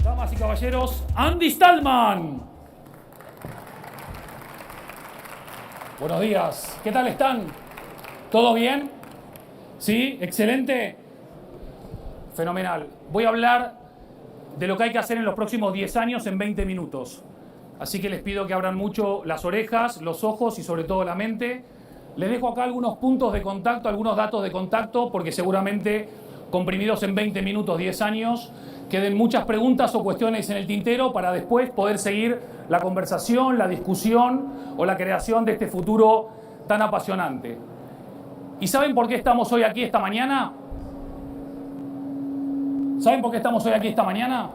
Damas y caballeros, Andy Stallman. Buenos días, ¿qué tal están? ¿Todo bien? ¿Sí? ¿Excelente? Fenomenal. Voy a hablar de lo que hay que hacer en los próximos 10 años en 20 minutos. Así que les pido que abran mucho las orejas, los ojos y sobre todo la mente. Les dejo acá algunos puntos de contacto, algunos datos de contacto, porque seguramente comprimidos en 20 minutos, 10 años, queden muchas preguntas o cuestiones en el tintero para después poder seguir la conversación, la discusión o la creación de este futuro tan apasionante. ¿Y saben por qué estamos hoy aquí esta mañana? ¿Saben por qué estamos hoy aquí esta mañana?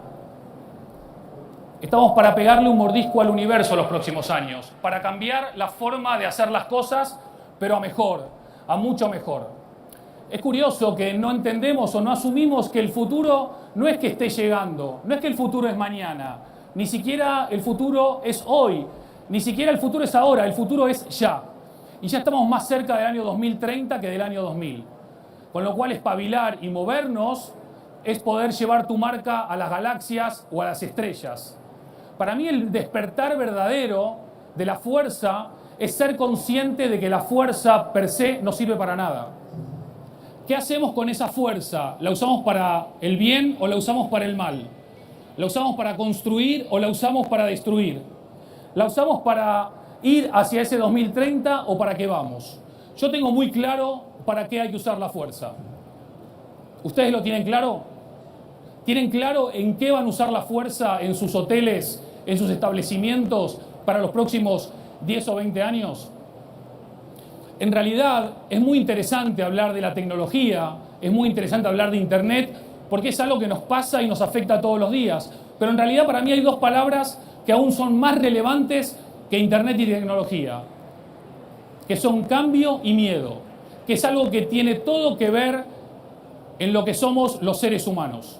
Estamos para pegarle un mordisco al universo los próximos años, para cambiar la forma de hacer las cosas, pero a mejor, a mucho mejor. Es curioso que no entendemos o no asumimos que el futuro no es que esté llegando, no es que el futuro es mañana, ni siquiera el futuro es hoy, ni siquiera el futuro es ahora, el futuro es ya. Y ya estamos más cerca del año 2030 que del año 2000. Con lo cual espabilar y movernos es poder llevar tu marca a las galaxias o a las estrellas. Para mí el despertar verdadero de la fuerza es ser consciente de que la fuerza per se no sirve para nada. ¿Qué hacemos con esa fuerza? ¿La usamos para el bien o la usamos para el mal? ¿La usamos para construir o la usamos para destruir? ¿La usamos para ir hacia ese 2030 o para qué vamos? Yo tengo muy claro para qué hay que usar la fuerza. ¿Ustedes lo tienen claro? ¿Tienen claro en qué van a usar la fuerza en sus hoteles, en sus establecimientos para los próximos 10 o 20 años? En realidad es muy interesante hablar de la tecnología, es muy interesante hablar de Internet, porque es algo que nos pasa y nos afecta todos los días. Pero en realidad para mí hay dos palabras que aún son más relevantes que Internet y tecnología, que son cambio y miedo, que es algo que tiene todo que ver en lo que somos los seres humanos.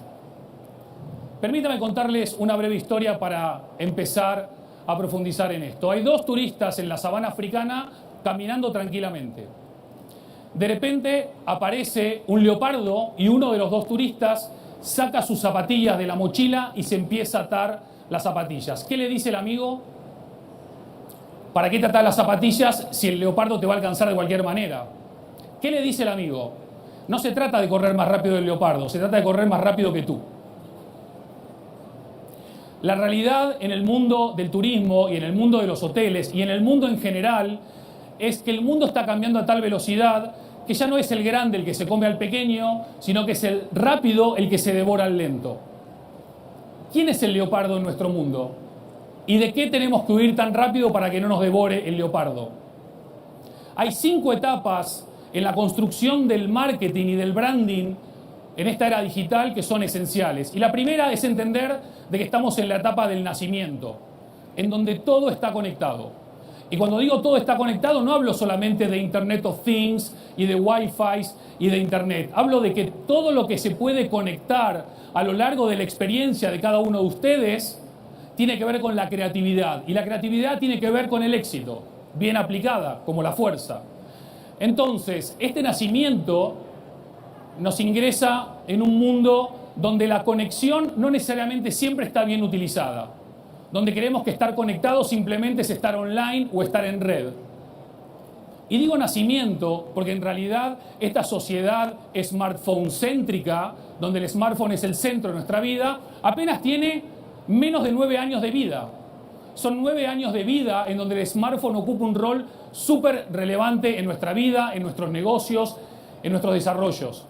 Permítame contarles una breve historia para empezar a profundizar en esto. Hay dos turistas en la sabana africana caminando tranquilamente. De repente aparece un leopardo y uno de los dos turistas saca sus zapatillas de la mochila y se empieza a atar las zapatillas. ¿Qué le dice el amigo? ¿Para qué te atas las zapatillas si el leopardo te va a alcanzar de cualquier manera? ¿Qué le dice el amigo? No se trata de correr más rápido del leopardo, se trata de correr más rápido que tú. La realidad en el mundo del turismo y en el mundo de los hoteles y en el mundo en general es que el mundo está cambiando a tal velocidad que ya no es el grande el que se come al pequeño, sino que es el rápido el que se devora al lento. ¿Quién es el leopardo en nuestro mundo? ¿Y de qué tenemos que huir tan rápido para que no nos devore el leopardo? Hay 5 etapas en la construcción del marketing y del branding en esta era digital que son esenciales. Y la primera es entender de que estamos en la etapa del nacimiento, en donde todo está conectado. Y cuando digo todo está conectado, no hablo solamente de Internet of Things y de Wi-Fi y de Internet. Hablo de que todo lo que se puede conectar a lo largo de la experiencia de cada uno de ustedes tiene que ver con la creatividad. Y la creatividad tiene que ver con el éxito, bien aplicada, como la fuerza. Entonces, este nacimiento nos ingresa en un mundo donde la conexión no necesariamente siempre está bien utilizada, donde creemos que estar conectados simplemente es estar online o estar en red. Y digo nacimiento porque en realidad esta sociedad smartphone-céntrica, donde el smartphone es el centro de nuestra vida, apenas tiene menos de 9 años de vida. Son 9 años de vida en donde el smartphone ocupa un rol súper relevante en nuestra vida, en nuestros negocios, en nuestros desarrollos.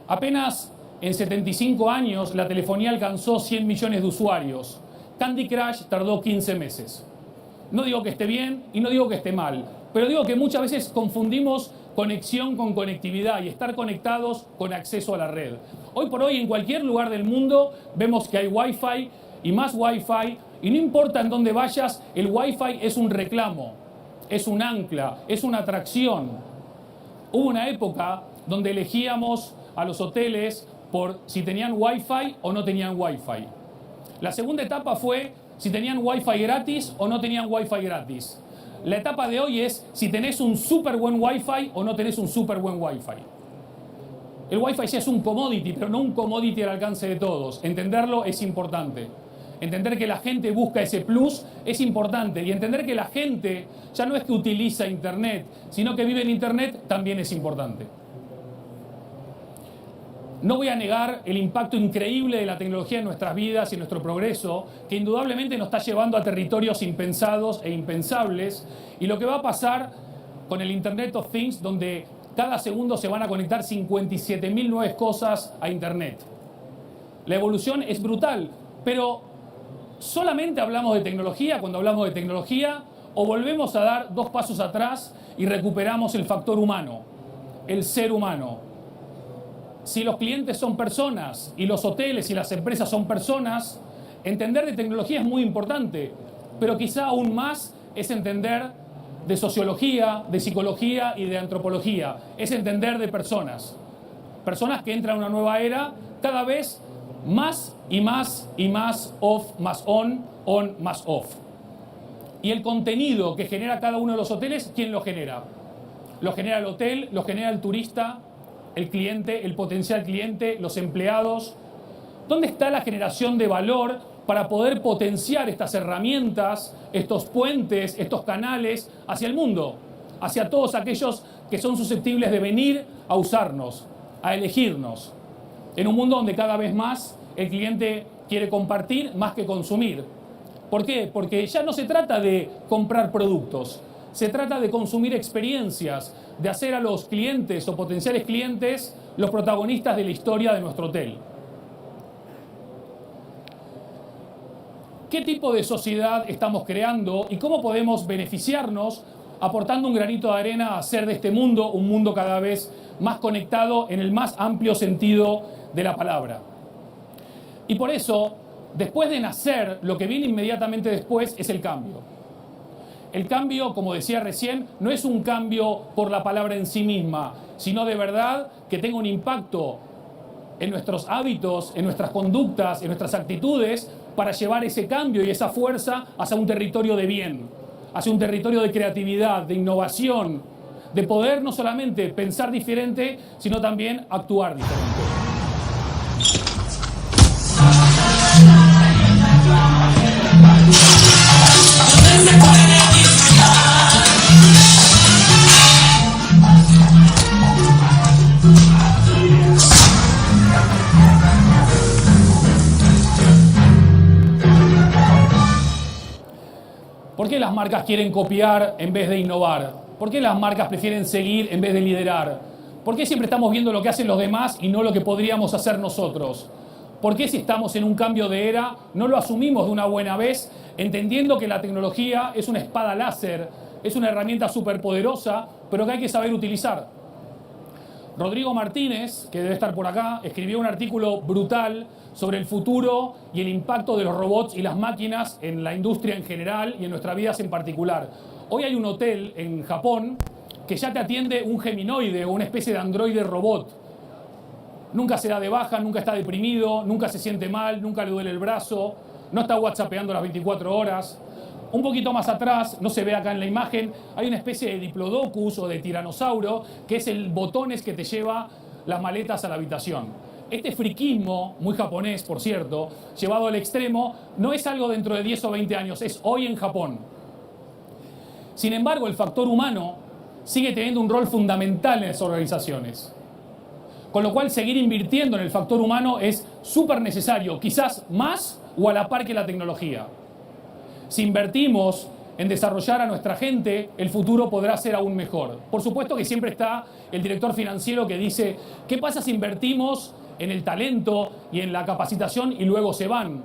Apenas en 75 años la telefonía alcanzó 100 millones de usuarios. Candy Crush tardó 15 meses. No digo que esté bien y no digo que esté mal, pero digo que muchas veces confundimos conexión con conectividad y estar conectados con acceso a la red. Hoy por hoy en cualquier lugar del mundo vemos que hay Wi-Fi y más Wi-Fi y no importa en dónde vayas, el Wi-Fi es un reclamo, es un ancla, es una atracción. Hubo una época donde elegíamos a los hoteles por si tenían Wi-Fi o no tenían Wi-Fi. La segunda etapa fue si tenían Wi-Fi gratis o no tenían Wi-Fi gratis. La etapa de hoy es si tenés un súper buen Wi-Fi o no tenés un súper buen Wi-Fi. El Wi-Fi ya es un commodity, pero no un commodity al alcance de todos. Entenderlo es importante. Entender que la gente busca ese plus es importante. Y entender que la gente ya no es que utiliza Internet, sino que vive en Internet también es importante. No voy a negar el impacto increíble de la tecnología en nuestras vidas y en nuestro progreso, que indudablemente nos está llevando a territorios impensados e impensables, y lo que va a pasar con el Internet of Things, donde cada segundo se van a conectar 57.000 nuevas cosas a Internet. La evolución es brutal, pero ¿solamente hablamos de tecnología cuando hablamos de tecnología o volvemos a dar 2 pasos atrás y recuperamos el factor humano, el ser humano? Si los clientes son personas y los hoteles y las empresas son personas, entender de tecnología es muy importante, pero quizá aún más es entender de sociología, de psicología y de antropología, es entender de personas. Personas que entran a una nueva era cada vez más y más y más off, más on, más off. Y el contenido que genera cada uno de los hoteles, ¿quién lo genera? Lo genera el hotel, lo genera el turista, el cliente, el potencial cliente, los empleados. ¿Dónde está la generación de valor para poder potenciar estas herramientas, estos puentes, estos canales hacia el mundo? Hacia todos aquellos que son susceptibles de venir a usarnos, a elegirnos. En un mundo donde cada vez más el cliente quiere compartir más que consumir. ¿Por qué? Porque ya no se trata de comprar productos, se trata de consumir experiencias, de hacer a los clientes o potenciales clientes los protagonistas de la historia de nuestro hotel. ¿Qué tipo de sociedad estamos creando y cómo podemos beneficiarnos aportando un granito de arena a hacer de este mundo un mundo cada vez más conectado en el más amplio sentido de la palabra? Y por eso, después de nacer, lo que viene inmediatamente después es el cambio. El cambio, como decía recién, no es un cambio por la palabra en sí misma, sino de verdad que tenga un impacto en nuestros hábitos, en nuestras conductas, en nuestras actitudes, para llevar ese cambio y esa fuerza hacia un territorio de bien, hacia un territorio de creatividad, de innovación, de poder no solamente pensar diferente, sino también actuar diferente. ¿Por qué las marcas quieren copiar en vez de innovar? ¿Por qué las marcas prefieren seguir en vez de liderar? ¿Por qué siempre estamos viendo lo que hacen los demás y no lo que podríamos hacer nosotros? ¿Por qué si estamos en un cambio de era no lo asumimos de una buena vez, entendiendo que la tecnología es una espada láser, es una herramienta superpoderosa, pero que hay que saber utilizar? Rodrigo Martínez, que debe estar por acá, escribió un artículo brutal sobre el futuro y el impacto de los robots y las máquinas en la industria en general y en nuestras vidas en particular. Hoy hay un hotel en Japón que ya te atiende un geminoide o una especie de androide robot. Nunca se da de baja, nunca está deprimido, nunca se siente mal, nunca le duele el brazo, no está whatsappeando las 24 horas. Un poquito más atrás, no se ve acá en la imagen, hay una especie de diplodocus o de tiranosaurio, que es el botones que te lleva las maletas a la habitación. Este friquismo, muy japonés por cierto, llevado al extremo, no es algo dentro de 10 o 20 años, es hoy en Japón. Sin embargo, el factor humano sigue teniendo un rol fundamental en las organizaciones. Con lo cual, seguir invirtiendo en el factor humano es súper necesario, quizás más o a la par que la tecnología. Si invertimos en desarrollar a nuestra gente, el futuro podrá ser aún mejor. Por supuesto que siempre está el director financiero que dice, ¿qué pasa si invertimos en el talento y en la capacitación y luego se van?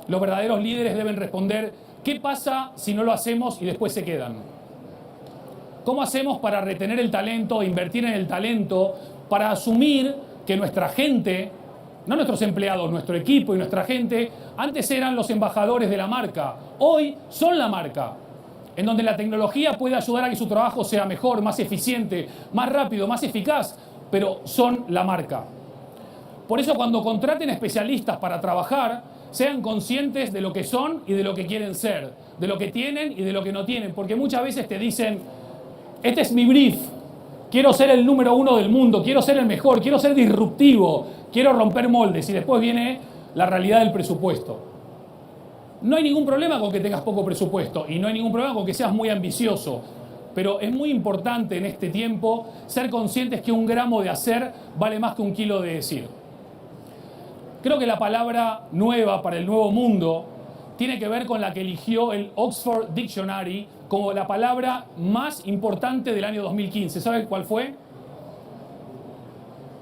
Los verdaderos líderes deben responder, ¿qué pasa si no lo hacemos y después se quedan? ¿Cómo hacemos para retener el talento, invertir en el talento, para asumir que nuestra gente, no nuestros empleados, nuestro equipo y nuestra gente, antes eran los embajadores de la marca, hoy son la marca, en donde la tecnología puede ayudar a que su trabajo sea mejor, más eficiente, más rápido, más eficaz, pero son la marca. Por eso cuando contraten especialistas para trabajar, sean conscientes de lo que son y de lo que quieren ser, de lo que tienen y de lo que no tienen, porque muchas veces te dicen, este es mi brief, quiero ser el número uno del mundo, quiero ser el mejor, quiero ser disruptivo, quiero romper moldes, y después viene la realidad del presupuesto. No hay ningún problema con que tengas poco presupuesto y no hay ningún problema con que seas muy ambicioso, pero es muy importante en este tiempo ser conscientes que un gramo de hacer vale más que un kilo de decir. Creo que la palabra nueva para el nuevo mundo tiene que ver con la que eligió el Oxford Dictionary como la palabra más importante del año 2015. ¿Saben cuál fue?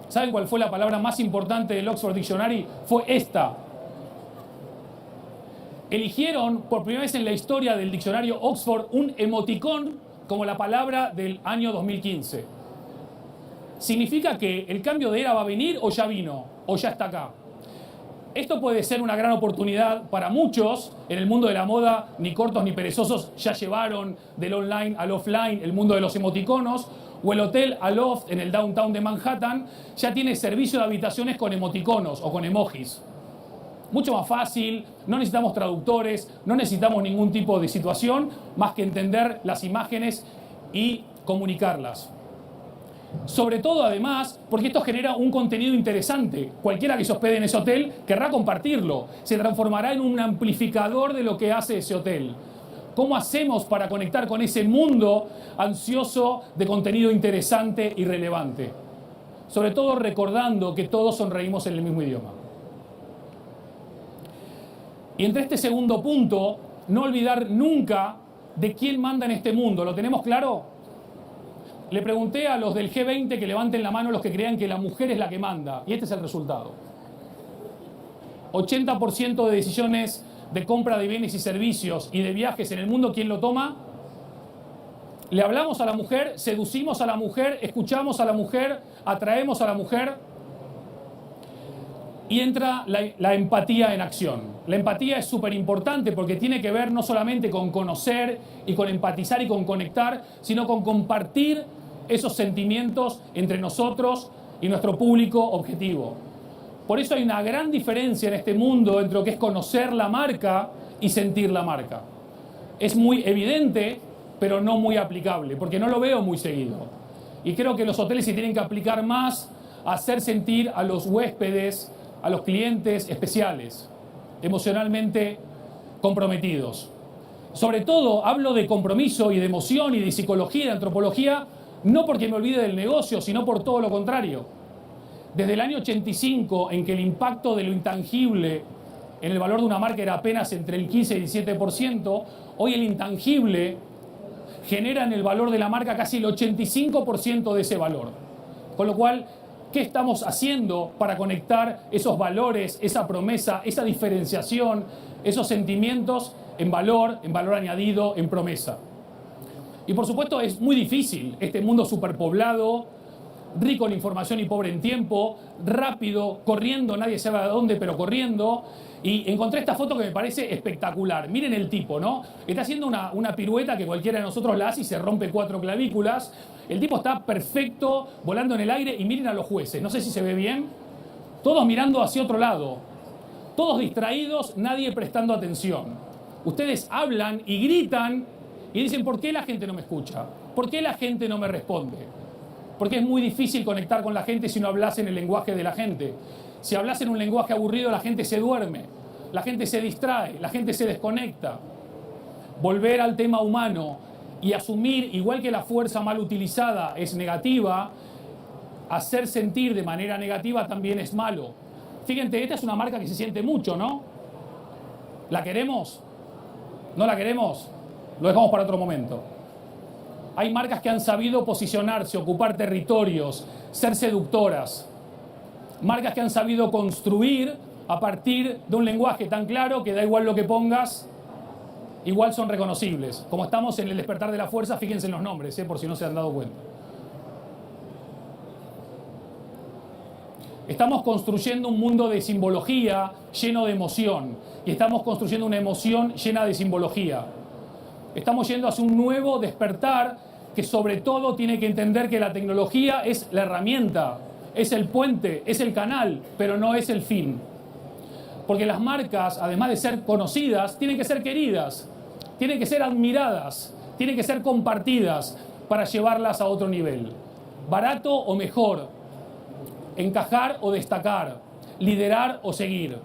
¿Saben cuál fue la palabra más importante del Oxford Dictionary? Fue esta. Eligieron por primera vez en la historia del diccionario Oxford un emoticón como la palabra del año 2015. ¿Significa que el cambio de era va a venir o ya vino? ¿O ya está acá? Esto puede ser una gran oportunidad para muchos. En el mundo de la moda, ni cortos ni perezosos ya llevaron del online al offline el mundo de los emoticonos, o el hotel Aloft en el downtown de Manhattan ya tiene servicio de habitaciones con emoticonos o con emojis. Mucho más fácil, no necesitamos traductores, no necesitamos ningún tipo de situación más que entender las imágenes y comunicarlas. Sobre todo, además, porque esto genera un contenido interesante. Cualquiera que se hospede en ese hotel querrá compartirlo. Se transformará en un amplificador de lo que hace ese hotel. ¿Cómo hacemos para conectar con ese mundo ansioso de contenido interesante y relevante? Sobre todo recordando que todos sonreímos en el mismo idioma. Y entre este segundo punto, no olvidar nunca de quién manda en este mundo. ¿Lo tenemos claro? Le pregunté a los del G20 que levanten la mano los que crean que la mujer es la que manda. Y este es el resultado. 80% de decisiones de compra de bienes y servicios y de viajes en el mundo, ¿quién lo toma? Le hablamos a la mujer, seducimos a la mujer, escuchamos a la mujer, atraemos a la mujer. Y entra la empatía en acción. La empatía es súper importante porque tiene que ver no solamente con conocer y con empatizar y con conectar, sino con compartir esos sentimientos entre nosotros y nuestro público objetivo. Por eso hay una gran diferencia en este mundo entre lo que es conocer la marca y sentir la marca. Es muy evidente, pero no muy aplicable, porque no lo veo muy seguido. Y creo que los hoteles se tienen que aplicar más a hacer sentir a los huéspedes, a los clientes especiales, emocionalmente comprometidos. Sobre todo hablo de compromiso y de emoción y de psicología y de antropología, no porque me olvide del negocio, sino por todo lo contrario. Desde el año 85, en que el impacto de lo intangible en el valor de una marca era apenas entre el 15 y el 17%, hoy el intangible genera en el valor de la marca casi el 85% de ese valor. Con lo cual, ¿qué estamos haciendo para conectar esos valores, esa promesa, esa diferenciación, esos sentimientos en valor añadido, en promesa? Y por supuesto es muy difícil, este mundo superpoblado, rico en información y pobre en tiempo, rápido, corriendo, nadie sabe a dónde, pero corriendo. Y encontré esta foto que me parece espectacular. Miren el tipo, ¿no? Está haciendo una pirueta que cualquiera de nosotros la hace y se rompe 4 clavículas. El tipo está perfecto, volando en el aire, y miren a los jueces. No sé si se ve bien. Todos mirando hacia otro lado. Todos distraídos, nadie prestando atención. Ustedes hablan y gritan y dicen, ¿por qué la gente no me escucha? ¿Por qué la gente no me responde? Porque es muy difícil conectar con la gente si no hablas en el lenguaje de la gente. Si hablas en un lenguaje aburrido, la gente se duerme, la gente se distrae, la gente se desconecta. Volver al tema humano y asumir, igual que la fuerza mal utilizada es negativa, hacer sentir de manera negativa también es malo. Fíjense, esta es una marca que se siente mucho, ¿no? ¿La queremos? ¿No la queremos? Lo dejamos para otro momento. Hay marcas que han sabido posicionarse, ocupar territorios, ser seductoras. Marcas que han sabido construir a partir de un lenguaje tan claro que da igual lo que pongas, igual son reconocibles. Como estamos en el despertar de la fuerza, fíjense en los nombres, por si no se han dado cuenta. Estamos construyendo un mundo de simbología lleno de emoción. Y estamos construyendo una emoción llena de simbología. Estamos yendo hacia un nuevo despertar que sobre todo tiene que entender que la tecnología es la herramienta, es el puente, es el canal, pero no es el fin. Porque las marcas, además de ser conocidas, tienen que ser queridas, tienen que ser admiradas, tienen que ser compartidas para llevarlas a otro nivel. barato o mejor, encajar o destacar, liderar o seguir.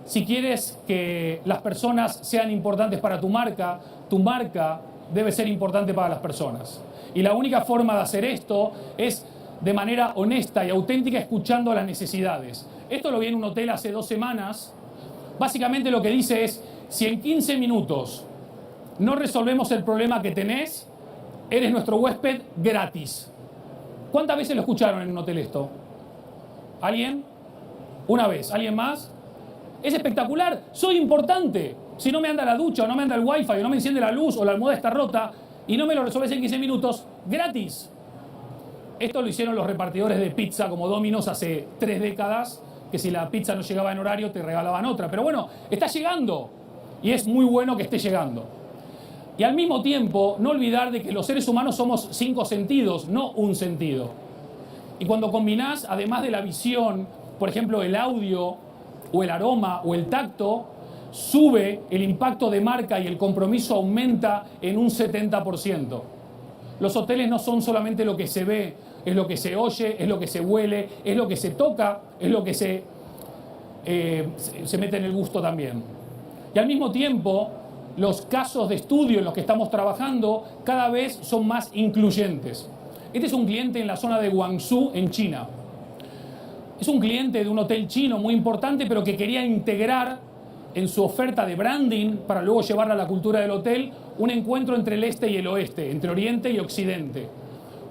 Si quieres que las personas sean importantes para tu marca debe ser importante para las personas. Y la única forma de hacer esto es de manera honesta y auténtica, escuchando las necesidades. Esto lo vi en un hotel hace 2 semanas. Básicamente lo que dice es, si en 15 minutos no resolvemos el problema que tenés, eres nuestro huésped gratis. ¿Cuántas veces lo escucharon en un hotel esto? ¿Alguien? ¿Una vez? ¿Alguien más? Es espectacular, soy importante. Si no me anda la ducha, o no me anda el wifi, o no me enciende la luz, o la almohada está rota, y no me lo resolves en 15 minutos, gratis. Esto lo hicieron los repartidores de pizza como Domino's hace 3 décadas, que si la pizza no llegaba en horario te regalaban otra. Pero bueno, está llegando, y es muy bueno que esté llegando. Y al mismo tiempo, no olvidar de que los seres humanos somos 5 sentidos, no un sentido. Y cuando combinás, además de la visión, por ejemplo, el audio, o el aroma, o el tacto, sube el impacto de marca y el compromiso aumenta en un 70%. Los hoteles no son solamente lo que se ve, es lo que se oye, es lo que se huele, es lo que se toca, es lo que se mete en el gusto también. Y al mismo tiempo, los casos de estudio en los que estamos trabajando cada vez son más incluyentes. Este es un cliente en la zona de Guangzhou, en China. Es un cliente de un hotel chino muy importante, pero que quería integrar en su oferta de branding, para luego llevarla a la cultura del hotel, un encuentro entre el este y el oeste, entre Oriente y Occidente.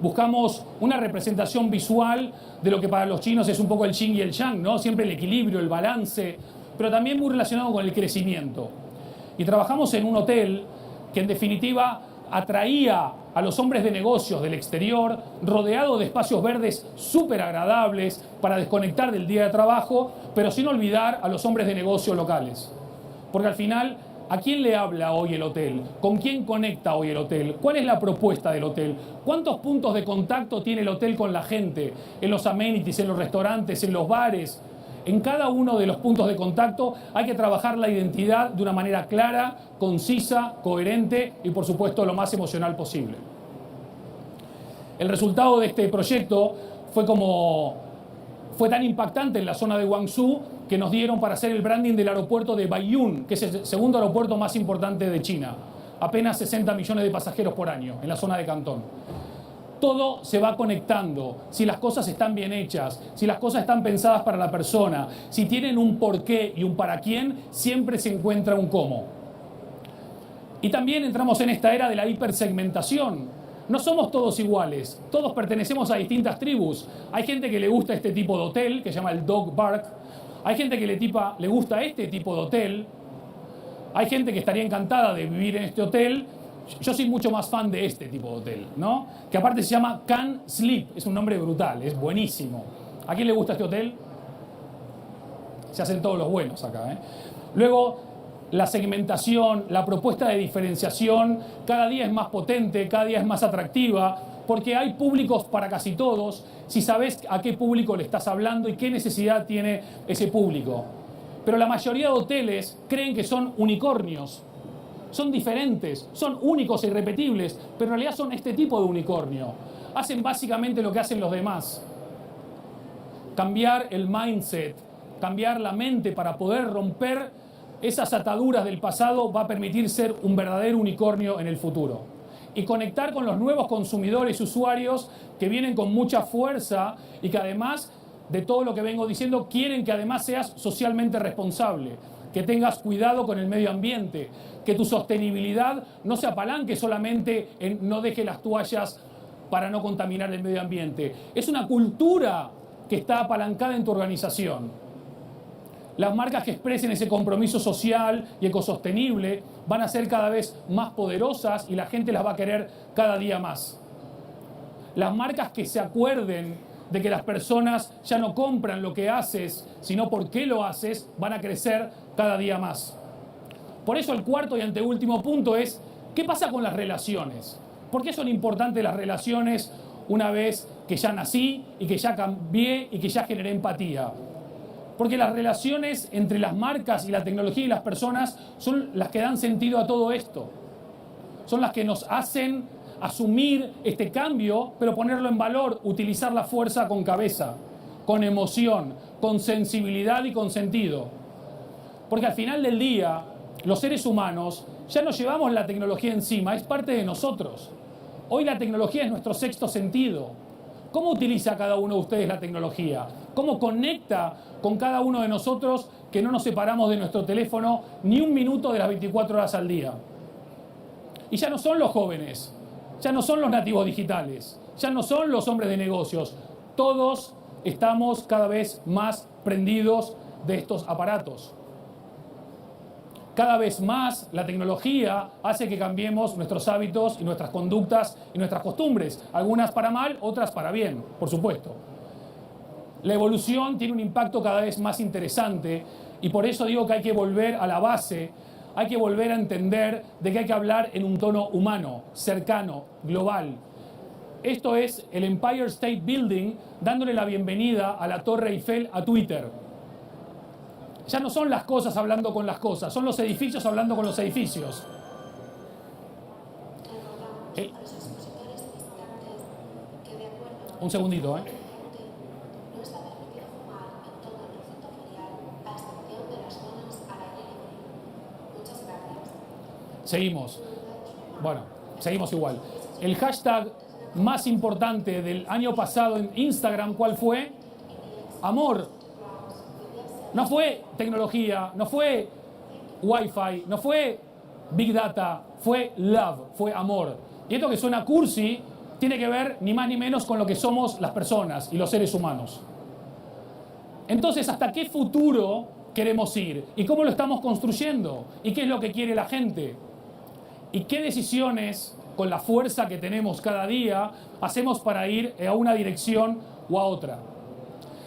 Buscamos una representación visual de lo que para los chinos es un poco el yin y el yang, ¿no? Siempre el equilibrio, el balance, pero también muy relacionado con el crecimiento. Y trabajamos en un hotel que en definitiva atraía a los hombres de negocios del exterior, rodeado de espacios verdes súper agradables para desconectar del día de trabajo, pero sin olvidar a los hombres de negocios locales. Porque al final, ¿a quién le habla hoy el hotel? ¿Con quién conecta hoy el hotel? ¿Cuál es la propuesta del hotel? ¿Cuántos puntos de contacto tiene el hotel con la gente? En los amenities, en los restaurantes, en los bares. En cada uno de los puntos de contacto hay que trabajar la identidad de una manera clara, concisa, coherente y, por supuesto, lo más emocional posible. El resultado de este proyecto fue tan impactante en la zona de Guangzhou que nos dieron para hacer el branding del aeropuerto de Baiyun, que es el segundo aeropuerto más importante de China. Apenas 60 millones de pasajeros por año en la zona de Cantón. Todo se va conectando, si las cosas están bien hechas, si las cosas están pensadas para la persona, si tienen un porqué y un para quién, siempre se encuentra un cómo. Y también entramos en esta era de la hipersegmentación. No somos todos iguales, todos pertenecemos a distintas tribus. Hay gente que le gusta este tipo de hotel, que se llama el Dog Bark. Hay gente que le gusta este tipo de hotel. Hay gente que estaría encantada de vivir en este hotel. Yo soy mucho más fan de este tipo de hotel, ¿no? Que aparte se llama Can Sleep, es un nombre brutal, es buenísimo. ¿A quién le gusta este hotel? Se hacen todos los buenos acá, ¿eh? Luego, la segmentación, la propuesta de diferenciación, cada día es más potente, cada día es más atractiva, porque hay públicos para casi todos, si sabes a qué público le estás hablando y qué necesidad tiene ese público. Pero la mayoría de hoteles creen que son unicornios. Son diferentes, son únicos e irrepetibles, pero en realidad son este tipo de unicornio. Hacen básicamente lo que hacen los demás. Cambiar el mindset, cambiar la mente para poder romper esas ataduras del pasado va a permitir ser un verdadero unicornio en el futuro. Y conectar con los nuevos consumidores y usuarios que vienen con mucha fuerza y que además de todo lo que vengo diciendo, quieren que además seas socialmente responsable, que tengas cuidado con el medio ambiente, que tu sostenibilidad no se apalanque solamente en no deje las toallas para no contaminar el medio ambiente. Es una cultura que está apalancada en tu organización. Las marcas que expresen ese compromiso social y ecosostenible van a ser cada vez más poderosas y la gente las va a querer cada día más. Las marcas que se acuerden de que las personas ya no compran lo que haces, sino por qué lo haces, van a crecer cada día más. Por eso el cuarto y anteúltimo punto es, ¿qué pasa con las relaciones? ¿Por qué son importantes las relaciones una vez que ya nací y que ya cambié y que ya generé empatía? Porque las relaciones entre las marcas y la tecnología y las personas son las que dan sentido a todo esto. Son las que nos hacen asumir este cambio, pero ponerlo en valor, utilizar la fuerza con cabeza, con emoción, con sensibilidad y con sentido. Porque al final del día, los seres humanos ya nos llevamos la tecnología encima, es parte de nosotros. Hoy la tecnología es nuestro sexto sentido. ¿Cómo utiliza cada uno de ustedes la tecnología? ¿Cómo conecta con cada uno de nosotros que no nos separamos de nuestro teléfono ni un minuto de las 24 horas al día? Y ya no son los jóvenes, ya no son los nativos digitales, ya no son los hombres de negocios. Todos estamos cada vez más prendidos de estos aparatos. Cada vez más la tecnología hace que cambiemos nuestros hábitos y nuestras conductas y nuestras costumbres. Algunas para mal, otras para bien, por supuesto. La evolución tiene un impacto cada vez más interesante y por eso digo que hay que volver a la base, hay que volver a entender de que hay que hablar en un tono humano, cercano, global. Esto es el Empire State Building dándole la bienvenida a la Torre Eiffel a Twitter. Ya no son las cosas hablando con las cosas, son los edificios hablando con los edificios. Un segundito, ¿eh? Seguimos. Bueno, seguimos igual. El hashtag más importante del año pasado en Instagram, ¿cuál fue? Amor. No fue tecnología, no fue Wi-Fi, no fue Big Data, fue love, fue amor. Y esto que suena cursi tiene que ver ni más ni menos con lo que somos las personas y los seres humanos. Entonces, ¿hasta qué futuro queremos ir? ¿Y cómo lo estamos construyendo? ¿Y qué es lo que quiere la gente? ¿Y qué decisiones, con la fuerza que tenemos cada día, hacemos para ir a una dirección o a otra?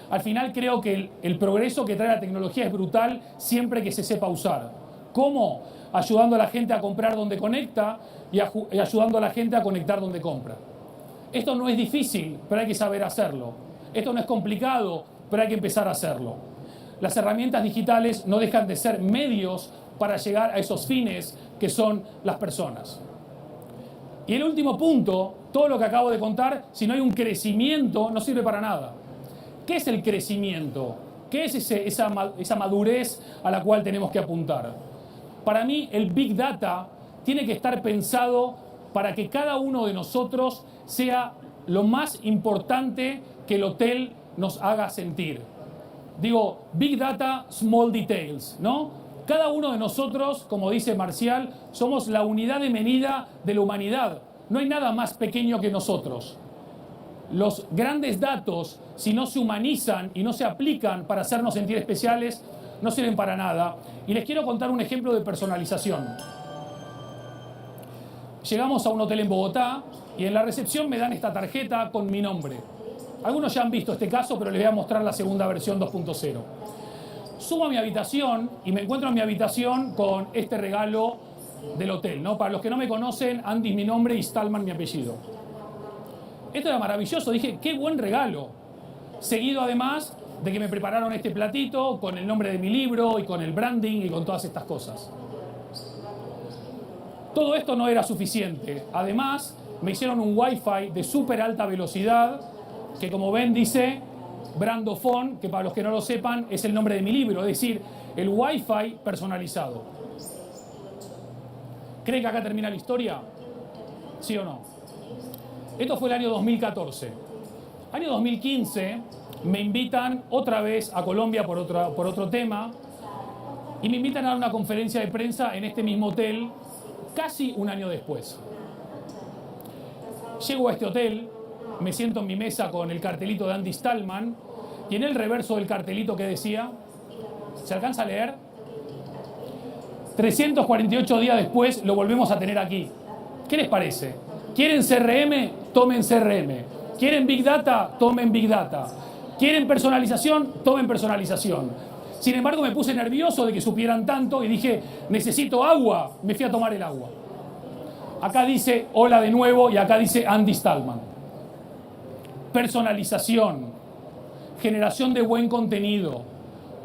Al final creo que el progreso que trae la tecnología es brutal siempre que se sepa usar. ¿Cómo? Ayudando a la gente a comprar donde conecta y ayudando a la gente a conectar donde compra. Esto no es difícil, pero hay que saber hacerlo. Esto no es complicado, pero hay que empezar a hacerlo. Las herramientas digitales no dejan de ser medios para llegar a esos fines que son las personas. Y el último punto, todo lo que acabo de contar, si no hay un crecimiento, no sirve para nada. ¿Qué es el crecimiento? ¿Qué es esa madurez a la cual tenemos que apuntar? Para mí, el Big Data tiene que estar pensado para que cada uno de nosotros sea lo más importante que el hotel nos haga sentir. Digo, Big Data, Small Details, ¿no? Cada uno de nosotros, como dice Marcial, somos la unidad de medida de la humanidad. No hay nada más pequeño que nosotros. Los grandes datos, si no se humanizan y no se aplican para hacernos sentir especiales, no sirven para nada. Y les quiero contar un ejemplo de personalización. Llegamos a un hotel en Bogotá y en la recepción me dan esta tarjeta con mi nombre. Algunos ya han visto este caso, pero les voy a mostrar la segunda versión 2.0. Subo a mi habitación y me encuentro en mi habitación con este regalo del hotel, ¿no? Para los que no me conocen, Andy es mi nombre y Stallman mi apellido. Esto era maravilloso, dije, qué buen regalo. Seguido además de que me prepararon este platito con el nombre de mi libro y con el branding y con todas estas cosas. Todo esto no era suficiente. Además, me hicieron un Wi-Fi de súper alta velocidad que, como ven, dice Brandofon, que para los que no lo sepan es el nombre de mi libro, es decir, el Wi-Fi personalizado. ¿Creen que acá termina la historia? ¿Sí o no? Esto fue el año 2014. Año 2015 me invitan otra vez a Colombia por otro tema y me invitan a dar una conferencia de prensa en este mismo hotel casi un año después. Llego a este hotel, me siento en mi mesa con el cartelito de Andy Stallman y en el reverso del cartelito que decía, ¿se alcanza a leer? 348 días después lo volvemos a tener aquí. ¿Qué les parece? ¿Quieren CRM? Tomen CRM. ¿Quieren Big Data? Tomen Big Data. ¿Quieren personalización? Tomen personalización. Sin embargo, me puse nervioso de que supieran tanto y dije, necesito agua. Me fui a tomar el agua. Acá dice, hola de nuevo, y acá dice Andy Stallman. Personalización, generación de buen contenido,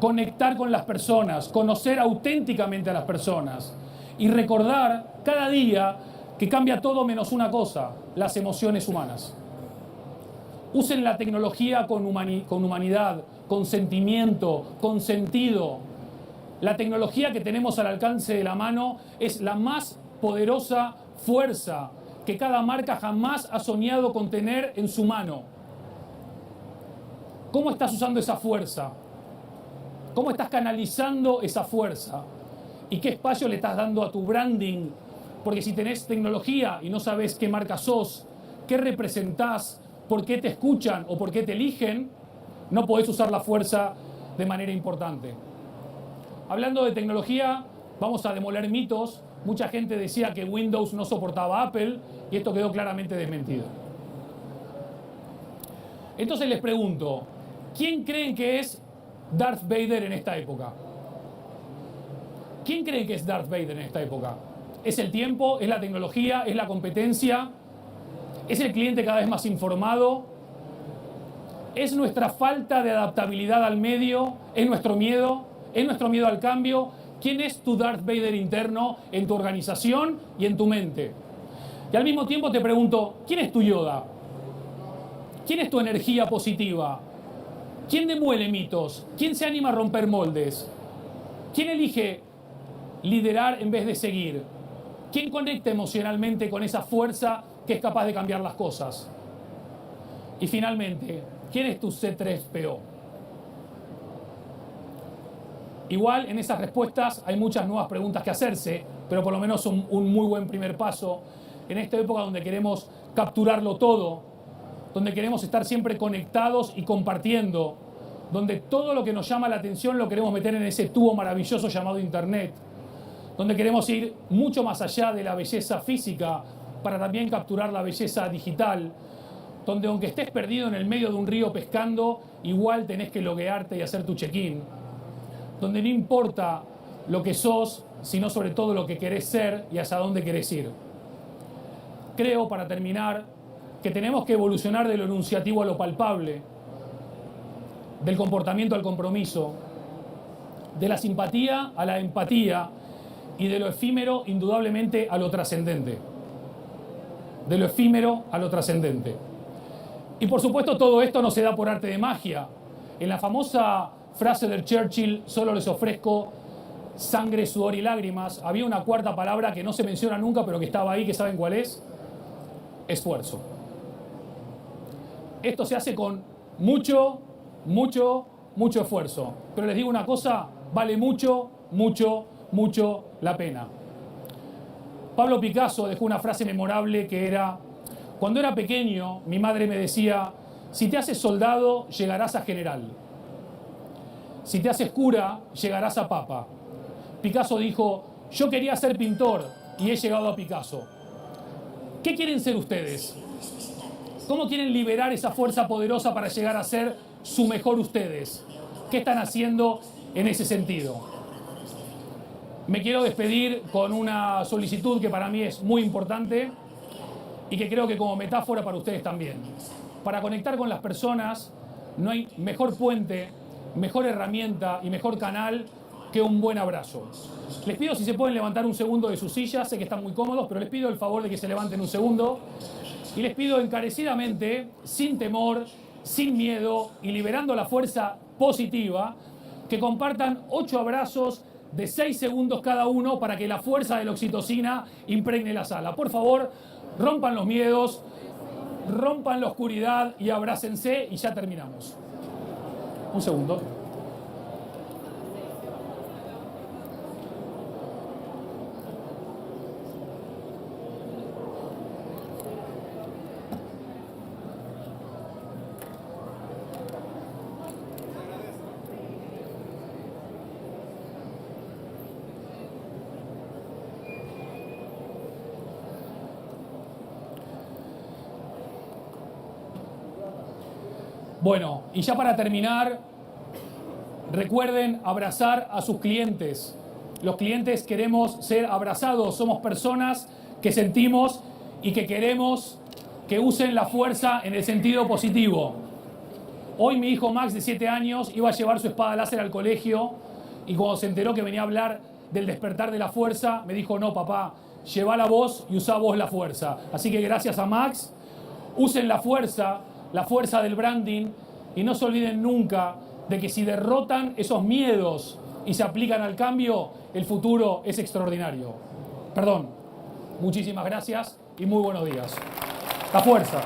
conectar con las personas, conocer auténticamente a las personas y recordar cada día que cambia todo menos una cosa, las emociones humanas. Usen la tecnología con humanidad, con sentimiento, con sentido. La tecnología que tenemos al alcance de la mano es la más poderosa fuerza que cada marca jamás ha soñado con tener en su mano. ¿Cómo estás usando esa fuerza? ¿Cómo estás canalizando esa fuerza? ¿Y qué espacio le estás dando a tu branding? Porque si tenés tecnología y no sabes qué marca sos, qué representás, por qué te escuchan o por qué te eligen, no podés usar la fuerza de manera importante. Hablando de tecnología, vamos a demoler mitos. Mucha gente decía que Windows no soportaba Apple y esto quedó claramente desmentido. Entonces les pregunto, ¿quién creen que es Darth Vader en esta época? ¿Quién creen que es Darth Vader en esta época? ¿Es el tiempo? ¿Es la tecnología? ¿Es la competencia? ¿Es el cliente cada vez más informado? ¿Es nuestra falta de adaptabilidad al medio? ¿Es nuestro miedo? ¿Es nuestro miedo al cambio? ¿Quién es tu Darth Vader interno en tu organización y en tu mente? Y al mismo tiempo te pregunto, ¿quién es tu Yoda? ¿Quién es tu energía positiva? ¿Quién demuele mitos? ¿Quién se anima a romper moldes? ¿Quién elige liderar en vez de seguir? ¿Quién conecta emocionalmente con esa fuerza que es capaz de cambiar las cosas? Y finalmente, ¿quién es tu C3PO? Igual en esas respuestas hay muchas nuevas preguntas que hacerse, pero por lo menos un muy buen primer paso en esta época donde queremos capturarlo todo, donde queremos estar siempre conectados y compartiendo, donde todo lo que nos llama la atención lo queremos meter en ese tubo maravilloso llamado Internet, donde queremos ir mucho más allá de la belleza física para también capturar la belleza digital, donde aunque estés perdido en el medio de un río pescando, igual tenés que loguearte y hacer tu check-in, donde no importa lo que sos, sino sobre todo lo que querés ser y hacia dónde querés ir. Creo, para terminar, que tenemos que evolucionar de lo enunciativo a lo palpable, del comportamiento al compromiso, de la simpatía a la empatía y de lo efímero, indudablemente, a lo trascendente. De lo efímero a lo trascendente. Y por supuesto todo esto no se da por arte de magia. En la famosa frase de Churchill, solo les ofrezco sangre, sudor y lágrimas, había una cuarta palabra que no se menciona nunca, pero que estaba ahí, que saben cuál es: esfuerzo. Esto se hace con mucho esfuerzo. Pero les digo una cosa, vale mucho la pena. Pablo Picasso dejó una frase memorable que era: cuando era pequeño, mi madre me decía, si te haces soldado, llegarás a general. Si te haces cura, llegarás a papa. Picasso dijo, yo quería ser pintor y he llegado a Picasso. ¿Qué quieren ser ustedes? ¿Cómo quieren liberar esa fuerza poderosa para llegar a ser su mejor ustedes? ¿Qué están haciendo en ese sentido? Me quiero despedir con una solicitud que para mí es muy importante y que creo que como metáfora para ustedes también. Para conectar con las personas no hay mejor puente, mejor herramienta y mejor canal que un buen abrazo. Les pido si se pueden levantar un segundo de sus sillas, sé que están muy cómodos, pero les pido el favor de que se levanten un segundo y les pido encarecidamente, sin temor, sin miedo y liberando la fuerza positiva, que compartan 8 abrazos de 6 segundos cada uno para que la fuerza de la oxitocina impregne la sala. Por favor, rompan los miedos, rompan la oscuridad y abrácense y ya terminamos. Un segundo. Bueno, y ya para terminar, recuerden abrazar a sus clientes. Los clientes queremos ser abrazados, somos personas que sentimos y que queremos que usen la fuerza en el sentido positivo. Hoy mi hijo Max, de 7 años, iba a llevar su espada láser al colegio y cuando se enteró que venía a hablar del despertar de la fuerza, me dijo, no papá, lleva la voz y usá vos la fuerza. Así que gracias a Max, usen la fuerza del branding, y no se olviden nunca de que si derrotan esos miedos y se aplican al cambio, el futuro es extraordinario. Perdón, muchísimas gracias y muy buenos días. La fuerza.